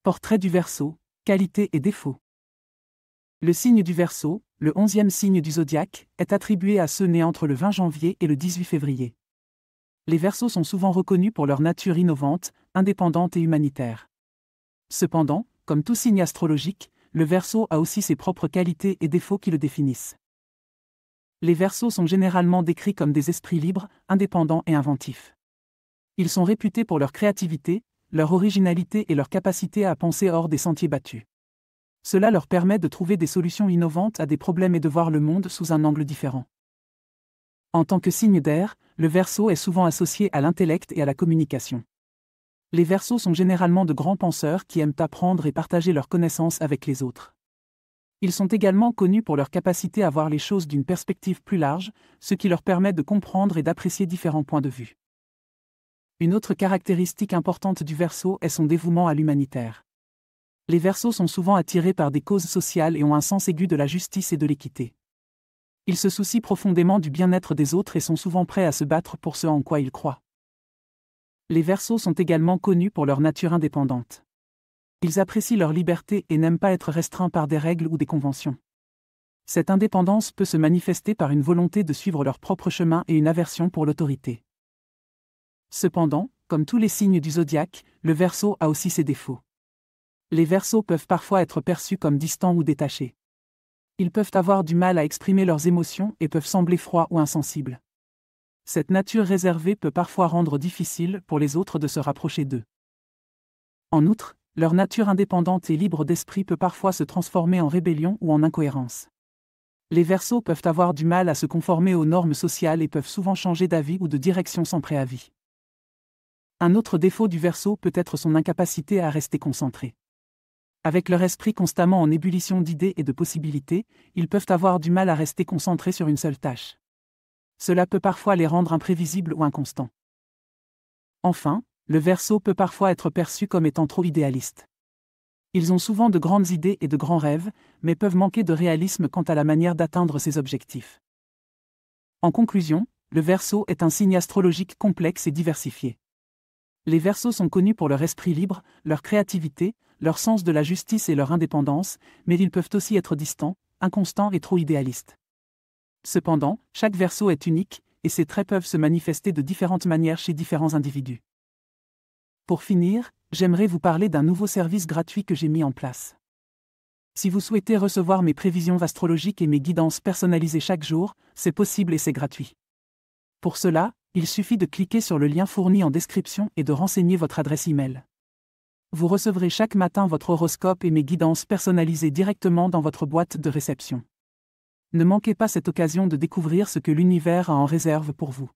Portrait du Verseau, qualités et défauts. Le signe du Verseau, le 11e signe du zodiaque, est attribué à ceux nés entre le 20 janvier et le 18 février. Les Verseaux sont souvent reconnus pour leur nature innovante, indépendante et humanitaire. Cependant, comme tout signe astrologique, le Verseau a aussi ses propres qualités et défauts qui le définissent. Les Verseaux sont généralement décrits comme des esprits libres, indépendants et inventifs. Ils sont réputés pour leur créativité, leur originalité et leur capacité à penser hors des sentiers battus. Cela leur permet de trouver des solutions innovantes à des problèmes et de voir le monde sous un angle différent. En tant que signe d'air, le Verseau est souvent associé à l'intellect et à la communication. Les Verseaux sont généralement de grands penseurs qui aiment apprendre et partager leurs connaissances avec les autres. Ils sont également connus pour leur capacité à voir les choses d'une perspective plus large, ce qui leur permet de comprendre et d'apprécier différents points de vue. Une autre caractéristique importante du Verseau est son dévouement à l'humanitaire. Les Verseaux sont souvent attirés par des causes sociales et ont un sens aigu de la justice et de l'équité. Ils se soucient profondément du bien-être des autres et sont souvent prêts à se battre pour ce en quoi ils croient. Les Verseaux sont également connus pour leur nature indépendante. Ils apprécient leur liberté et n'aiment pas être restreints par des règles ou des conventions. Cette indépendance peut se manifester par une volonté de suivre leur propre chemin et une aversion pour l'autorité. Cependant, comme tous les signes du zodiaque, le Verseau a aussi ses défauts. Les Verseaux peuvent parfois être perçus comme distants ou détachés. Ils peuvent avoir du mal à exprimer leurs émotions et peuvent sembler froids ou insensibles. Cette nature réservée peut parfois rendre difficile pour les autres de se rapprocher d'eux. En outre, leur nature indépendante et libre d'esprit peut parfois se transformer en rébellion ou en incohérence. Les Verseaux peuvent avoir du mal à se conformer aux normes sociales et peuvent souvent changer d'avis ou de direction sans préavis. Un autre défaut du Verseau peut être son incapacité à rester concentré. Avec leur esprit constamment en ébullition d'idées et de possibilités, ils peuvent avoir du mal à rester concentrés sur une seule tâche. Cela peut parfois les rendre imprévisibles ou inconstants. Enfin, le Verseau peut parfois être perçu comme étant trop idéaliste. Ils ont souvent de grandes idées et de grands rêves, mais peuvent manquer de réalisme quant à la manière d'atteindre ces objectifs. En conclusion, le Verseau est un signe astrologique complexe et diversifié. Les Verseaux sont connus pour leur esprit libre, leur créativité, leur sens de la justice et leur indépendance, mais ils peuvent aussi être distants, inconstants et trop idéalistes. Cependant, chaque Verseau est unique, et ses traits peuvent se manifester de différentes manières chez différents individus. Pour finir, j'aimerais vous parler d'un nouveau service gratuit que j'ai mis en place. Si vous souhaitez recevoir mes prévisions astrologiques et mes guidances personnalisées chaque jour, c'est possible et c'est gratuit. Pour cela, il suffit de cliquer sur le lien fourni en description et de renseigner votre adresse e-mail. Vous recevrez chaque matin votre horoscope et mes guidances personnalisées directement dans votre boîte de réception. Ne manquez pas cette occasion de découvrir ce que l'univers a en réserve pour vous.